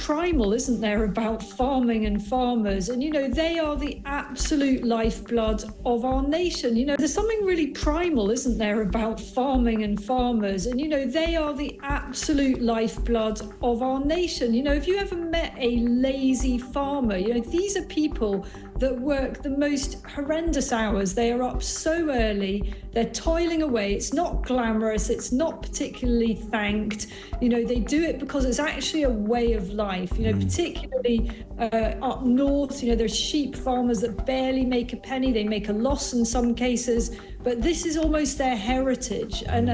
primal, isn't there, about farming and farmers? And, they are the absolute lifeblood of our nation. There's something really primal, isn't there, about farming and farmers? And, they are the absolute lifeblood of our nation. Have you ever met a lazy farmer? These are people that work the most horrendous hours. They are up so early, they're toiling away. It's not glamorous, it's not particularly thanked. They do it because it's actually a way of life, particularly up north. There's sheep farmers that barely make a penny, they make a loss in some cases, but this is almost their heritage. And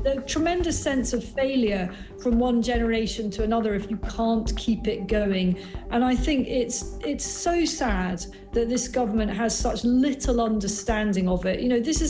a tremendous sense of failure from one generation to another if you can't keep it going. And I think it's so sad that this government has such little understanding of it. This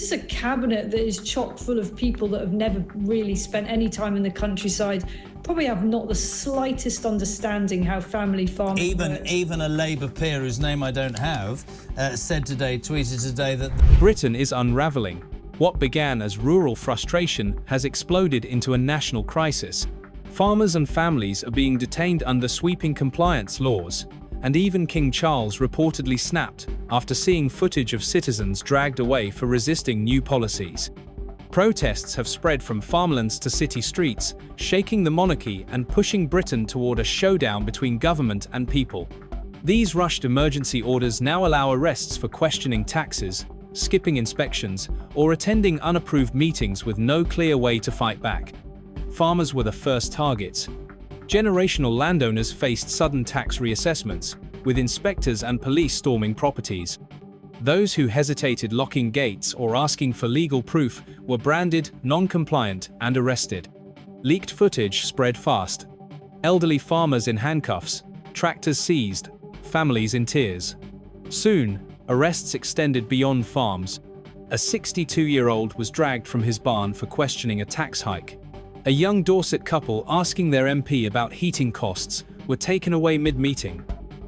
is a cabinet that is chock full of people that have never really spent any time in the countryside, probably have not the slightest understanding how family farming works. Even a Labour peer whose name I don't have tweeted today that Britain is unraveling. What began as rural frustration has exploded into a national crisis. Farmers and families are being detained under sweeping compliance laws, and even King Charles reportedly snapped after seeing footage of citizens dragged away for resisting new policies. Protests have spread from farmlands to city streets, shaking the monarchy and pushing Britain toward a showdown between government and people. These rushed emergency orders now allow arrests for questioning taxes, skipping inspections, or attending unapproved meetings with no clear way to fight back. Farmers were the first targets. Generational landowners faced sudden tax reassessments, with inspectors and police storming properties. Those who hesitated locking gates or asking for legal proof were branded non-compliant and arrested. Leaked footage spread fast. Elderly farmers in handcuffs, tractors seized, families in tears. Soon, arrests extended beyond farms. A 62-year-old was dragged from his barn for questioning a tax hike. A young Dorset couple asking their MP about heating costs were taken away mid-meeting.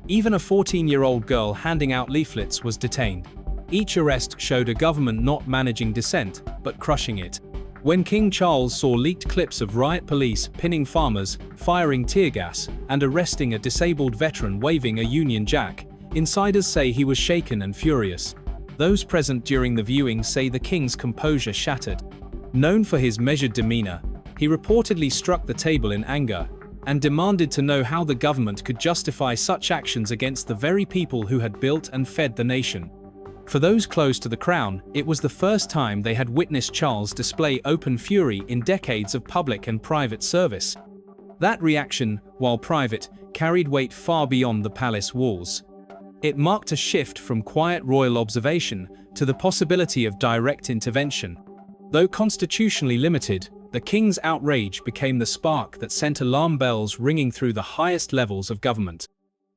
Even a 14-year-old girl handing out leaflets was detained. Each arrest showed a government not managing dissent, but crushing it. When King Charles saw leaked clips of riot police pinning farmers, firing tear gas, and arresting a disabled veteran waving a Union Jack, insiders say he was shaken and furious. Those present during the viewing say the king's composure shattered. Known for his measured demeanor, he reportedly struck the table in anger and demanded to know how the government could justify such actions against the very people who had built and fed the nation. For those close to the crown, it was the first time they had witnessed Charles display open fury in decades of public and private service. That reaction, while private, carried weight far beyond the palace walls. It marked a shift from quiet royal observation to the possibility of direct intervention. Though constitutionally limited, the king's outrage became the spark that sent alarm bells ringing through the highest levels of government.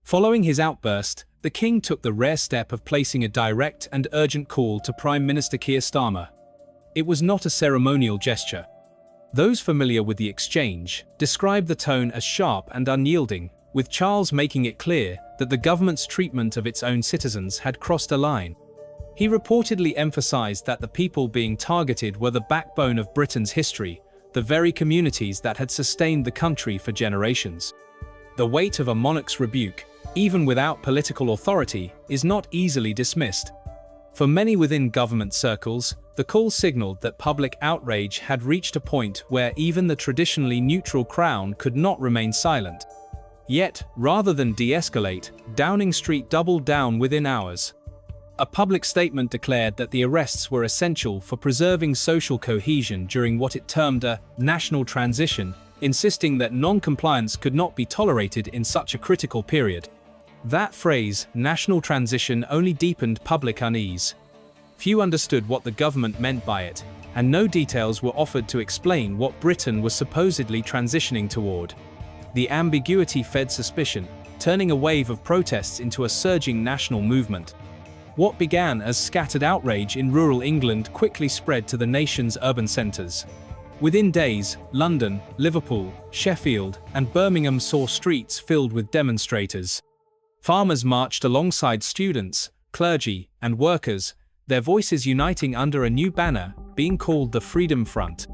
Following his outburst, the king took the rare step of placing a direct and urgent call to Prime Minister Keir Starmer. It was not a ceremonial gesture. Those familiar with the exchange described the tone as sharp and unyielding, with Charles making it clear that the government's treatment of its own citizens had crossed a line. He reportedly emphasized that the people being targeted were the backbone of Britain's history, the very communities that had sustained the country for generations. The weight of a monarch's rebuke, even without political authority, is not easily dismissed. For many within government circles, the call signaled that public outrage had reached a point where even the traditionally neutral crown could not remain silent. Yet, rather than de-escalate, Downing Street doubled down within hours. A public statement declared that the arrests were essential for preserving social cohesion during what it termed a national transition, insisting that non-compliance could not be tolerated in such a critical period. That phrase, national transition, only deepened public unease. Few understood what the government meant by it, and no details were offered to explain what Britain was supposedly transitioning toward. The ambiguity fed suspicion, turning a wave of protests into a surging national movement. What began as scattered outrage in rural England quickly spread to the nation's urban centres. Within days, London, Liverpool, Sheffield, and Birmingham saw streets filled with demonstrators. Farmers marched alongside students, clergy, and workers, their voices uniting under a new banner, being called the Freedom Front.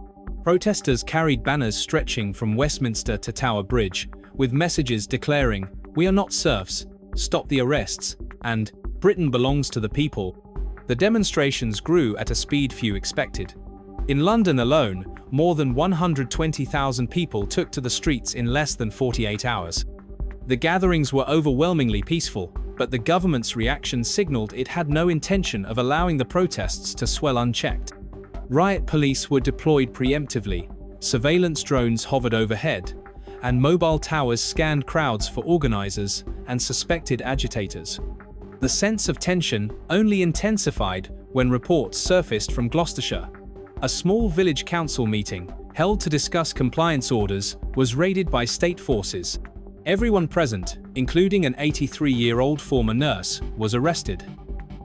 Protesters carried banners stretching from Westminster to Tower Bridge, with messages declaring, "We are not serfs, stop the arrests," and "Britain belongs to the people." The demonstrations grew at a speed few expected. In London alone, more than 120,000 people took to the streets in less than 48 hours. The gatherings were overwhelmingly peaceful, but the government's reaction signaled it had no intention of allowing the protests to swell unchecked. Riot police were deployed preemptively, surveillance drones hovered overhead, and mobile towers scanned crowds for organizers and suspected agitators. The sense of tension only intensified when reports surfaced from Gloucestershire. A small village council meeting, held to discuss compliance orders, was raided by state forces. Everyone present, including an 83-year-old former nurse, was arrested.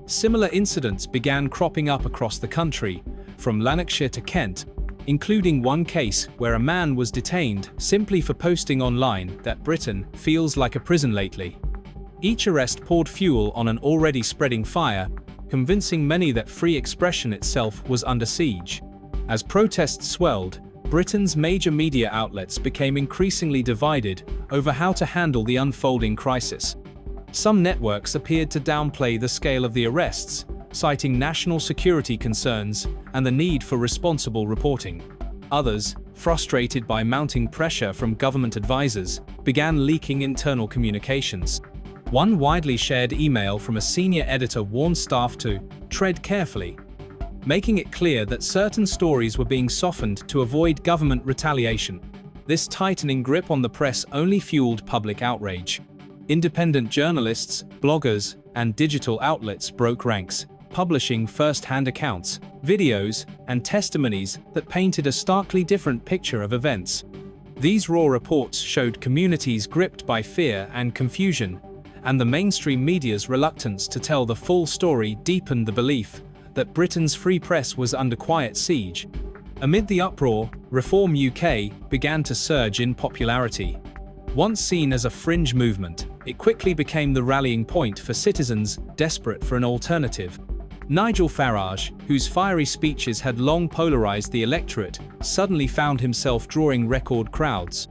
Similar incidents began cropping up across the country, from Lanarkshire to Kent, including one case where a man was detained simply for posting online that Britain feels like a prison lately. Each arrest poured fuel on an already spreading fire, convincing many that free expression itself was under siege. As protests swelled, Britain's major media outlets became increasingly divided over how to handle the unfolding crisis. Some networks appeared to downplay the scale of the arrests, citing national security concerns and the need for responsible reporting. Others, frustrated by mounting pressure from government advisors, began leaking internal communications. One widely shared email from a senior editor warned staff to tread carefully, making it clear that certain stories were being softened to avoid government retaliation. This tightening grip on the press only fueled public outrage. Independent journalists, bloggers, and digital outlets broke ranks, publishing first-hand accounts, videos, and testimonies that painted a starkly different picture of events. These raw reports showed communities gripped by fear and confusion, and the mainstream media's reluctance to tell the full story deepened the belief that Britain's free press was under quiet siege. Amid the uproar, Reform UK began to surge in popularity. Once seen as a fringe movement, it quickly became the rallying point for citizens desperate for an alternative. Nigel Farage, whose fiery speeches had long polarized the electorate, suddenly found himself drawing record crowds.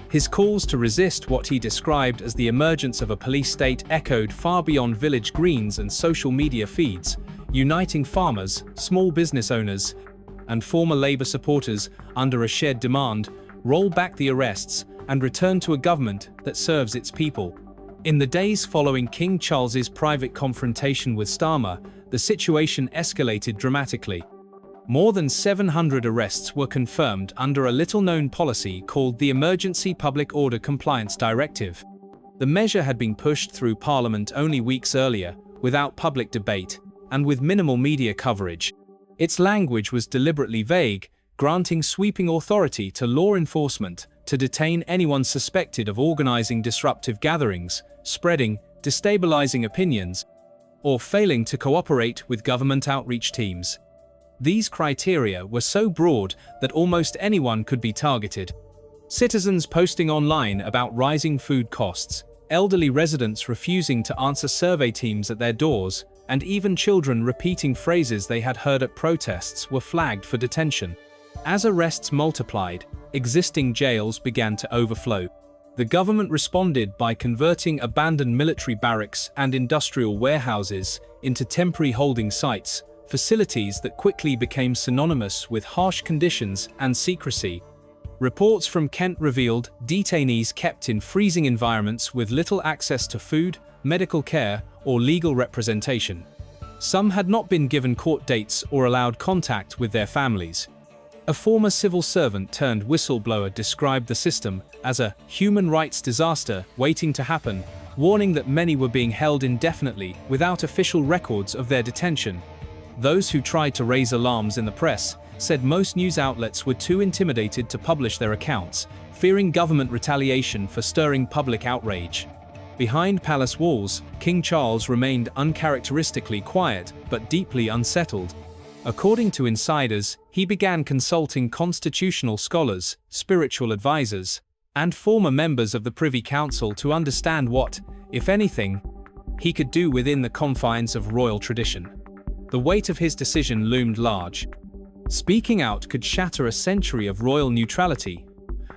His calls to resist what he described as the emergence of a police state echoed far beyond village greens and social media feeds, uniting farmers, small business owners, and former Labour supporters under a shared demand: roll back the arrests and return to a government that serves its people. In the days following King Charles's private confrontation with Starmer, the situation escalated dramatically. More than 700 arrests were confirmed under a little-known policy called the Emergency Public Order Compliance Directive. The measure had been pushed through Parliament only weeks earlier, without public debate, and with minimal media coverage. Its language was deliberately vague, granting sweeping authority to law enforcement to detain anyone suspected of organizing disruptive gatherings, spreading, destabilizing opinions, or failing to cooperate with government outreach teams. These criteria were so broad that almost anyone could be targeted. Citizens posting online about rising food costs, elderly residents refusing to answer survey teams at their doors, and even children repeating phrases they had heard at protests were flagged for detention. As arrests multiplied, existing jails began to overflow. The government responded by converting abandoned military barracks and industrial warehouses into temporary holding sites, facilities that quickly became synonymous with harsh conditions and secrecy. Reports from Kent revealed detainees kept in freezing environments with little access to food, medical care, or legal representation. Some had not been given court dates or allowed contact with their families. A former civil servant turned whistleblower described the system as a human rights disaster waiting to happen, warning that many were being held indefinitely without official records of their detention. Those who tried to raise alarms in the press said most news outlets were too intimidated to publish their accounts, fearing government retaliation for stirring public outrage. Behind palace walls, King Charles remained uncharacteristically quiet but deeply unsettled. According to insiders, he began consulting constitutional scholars, spiritual advisors, and former members of the Privy Council to understand what, if anything, he could do within the confines of royal tradition. The weight of his decision loomed large. Speaking out could shatter a century of royal neutrality,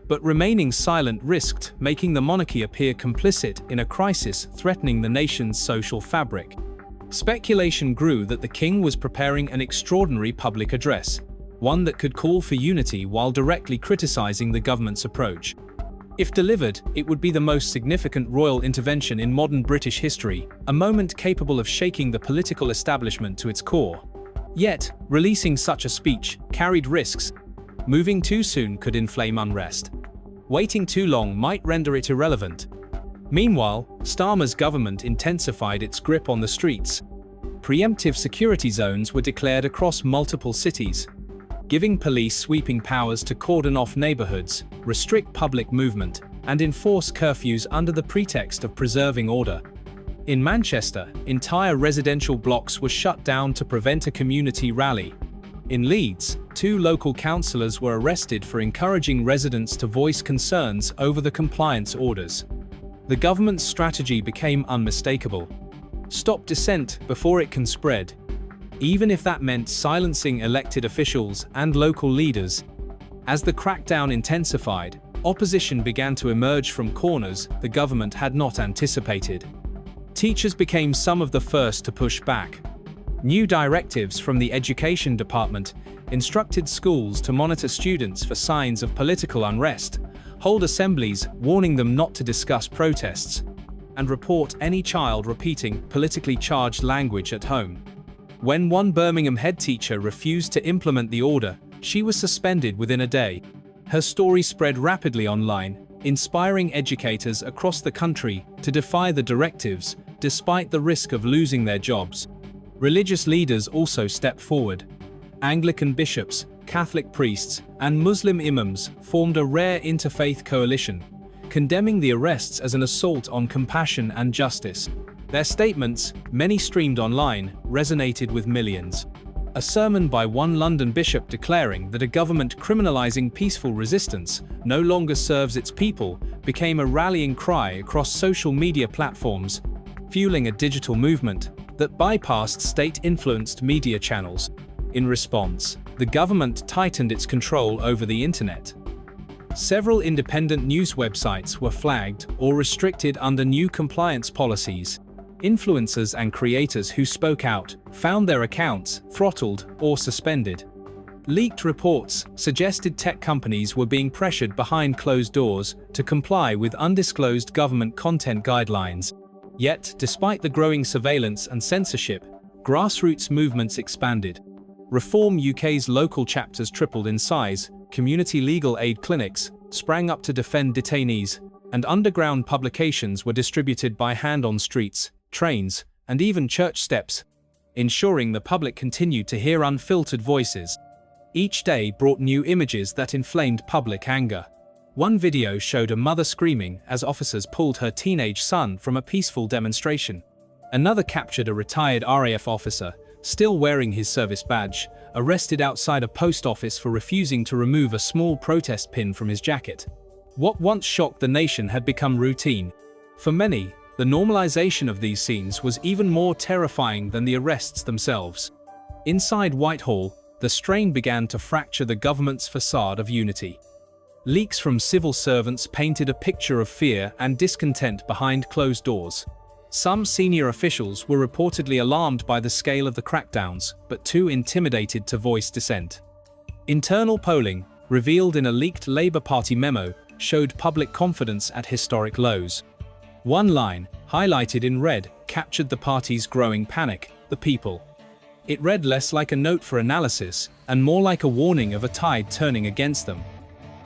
But remaining silent risked making the monarchy appear complicit in a crisis threatening the nation's social fabric. Speculation grew that the king was preparing an extraordinary public address, one that could call for unity while directly criticizing the government's approach. If delivered, it would be the most significant royal intervention in modern British history, a moment capable of shaking the political establishment to its core. Yet, releasing such a speech carried risks. Moving too soon could inflame unrest. Waiting too long might render it irrelevant. Meanwhile, Starmer's government intensified its grip on the streets. Preemptive security zones were declared across multiple cities, giving police sweeping powers to cordon off neighborhoods, restrict public movement, and enforce curfews under the pretext of preserving order. In Manchester, entire residential blocks were shut down to prevent a community rally. In Leeds, 2 local councillors were arrested for encouraging residents to voice concerns over the compliance orders. The government's strategy became unmistakable. Stop dissent before it can spread, even if that meant silencing elected officials and local leaders. As the crackdown intensified, opposition began to emerge from corners the government had not anticipated. Teachers became some of the first to push back. New directives from the Education Department instructed schools to monitor students for signs of political unrest, hold assemblies warning them not to discuss protests, and report any child repeating politically charged language at home. When one Birmingham headteacher refused to implement the order, she was suspended within a day. Her story spread rapidly online, inspiring educators across the country to defy the directives despite the risk of losing their jobs. Religious leaders also stepped forward. Anglican bishops, Catholic priests, and Muslim imams formed a rare interfaith coalition, condemning the arrests as an assault on compassion and justice. Their statements, many streamed online, resonated with millions. A sermon by one London bishop declaring that a government criminalizing peaceful resistance no longer serves its people became a rallying cry across social media platforms, fueling a digital movement that bypassed state-influenced media channels. In response, the government tightened its control over the internet. Several independent news websites were flagged or restricted under new compliance policies. Influencers and creators who spoke out found their accounts throttled or suspended. Leaked reports suggested tech companies were being pressured behind closed doors to comply with undisclosed government content guidelines. Yet, despite the growing surveillance and censorship, grassroots movements expanded. Reform UK's local chapters tripled in size, community legal aid clinics sprang up to defend detainees, and underground publications were distributed by hand on streets, trains, and even church steps, ensuring the public continued to hear unfiltered voices. Each day brought new images that inflamed public anger. One video showed a mother screaming as officers pulled her teenage son from a peaceful demonstration. Another captured a retired RAF officer, still wearing his service badge, arrested outside a post office for refusing to remove a small protest pin from his jacket. What once shocked the nation had become routine. For many, the normalization of these scenes was even more terrifying than the arrests themselves. Inside Whitehall, the strain began to fracture the government's facade of unity. Leaks from civil servants painted a picture of fear and discontent behind closed doors. Some senior officials were reportedly alarmed by the scale of the crackdowns, but too intimidated to voice dissent. Internal polling, revealed in a leaked Labour Party memo, showed public confidence at historic lows. One line, highlighted in red, captured the party's growing panic: the people. It read less like a note for analysis and more like a warning of a tide turning against them.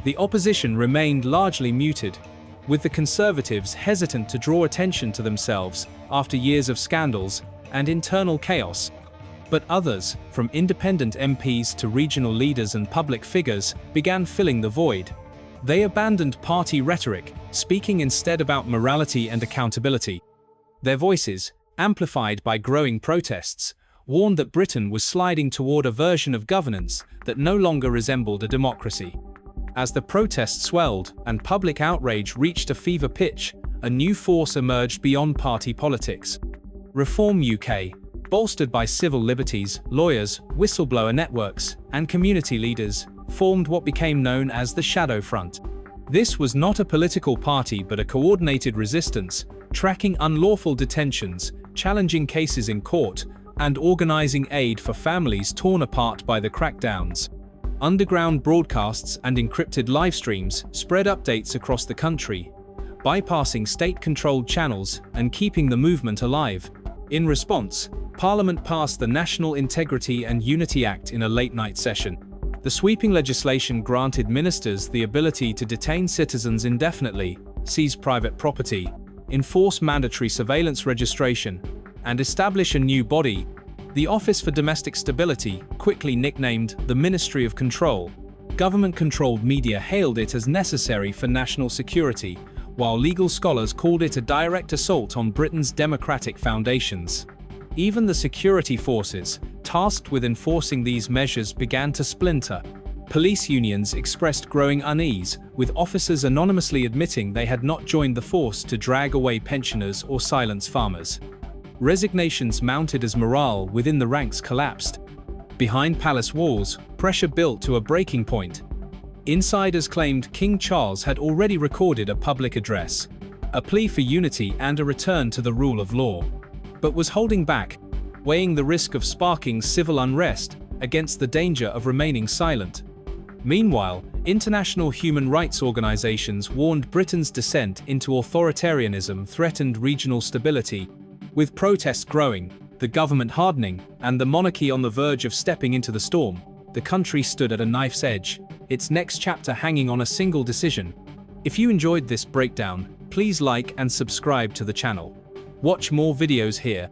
The opposition remained largely muted, with the Conservatives hesitant to draw attention to themselves after years of scandals and internal chaos. But others, from independent MPs to regional leaders and public figures, began filling the void. They abandoned party rhetoric, speaking instead about morality and accountability. Their voices, amplified by growing protests, warned that Britain was sliding toward a version of governance that no longer resembled a democracy. As the protests swelled and public outrage reached a fever pitch, a new force emerged beyond party politics. Reform UK, bolstered by civil liberties, lawyers, whistleblower networks, and community leaders, formed what became known as the Shadow Front. This was not a political party but a coordinated resistance, tracking unlawful detentions, challenging cases in court, and organizing aid for families torn apart by the crackdowns. Underground broadcasts and encrypted live streams spread updates across the country, bypassing state-controlled channels and keeping the movement alive. In response, Parliament passed the National Integrity and Unity Act in a late-night session. The sweeping legislation granted ministers the ability to detain citizens indefinitely, seize private property, enforce mandatory surveillance registration, and establish a new body, the Office for Domestic Stability, quickly nicknamed the Ministry of Control. Government-controlled media hailed it as necessary for national security, while legal scholars called it a direct assault on Britain's democratic foundations. Even the security forces, tasked with enforcing these measures, began to splinter. Police unions expressed growing unease, with officers anonymously admitting they had not joined the force to drag away pensioners or silence farmers. Resignations mounted as morale within the ranks collapsed. Behind palace walls, pressure built to a breaking point. Insiders claimed King Charles had already recorded a public address, a plea for unity and a return to the rule of law, but was holding back, weighing the risk of sparking civil unrest against the danger of remaining silent. Meanwhile, international human rights organizations warned Britain's descent into authoritarianism threatened regional stability. With protests growing, the government hardening, and the monarchy on the verge of stepping into the storm, the country stood at a knife's edge, its next chapter hanging on a single decision. If you enjoyed this breakdown, please like and subscribe to the channel. Watch more videos here.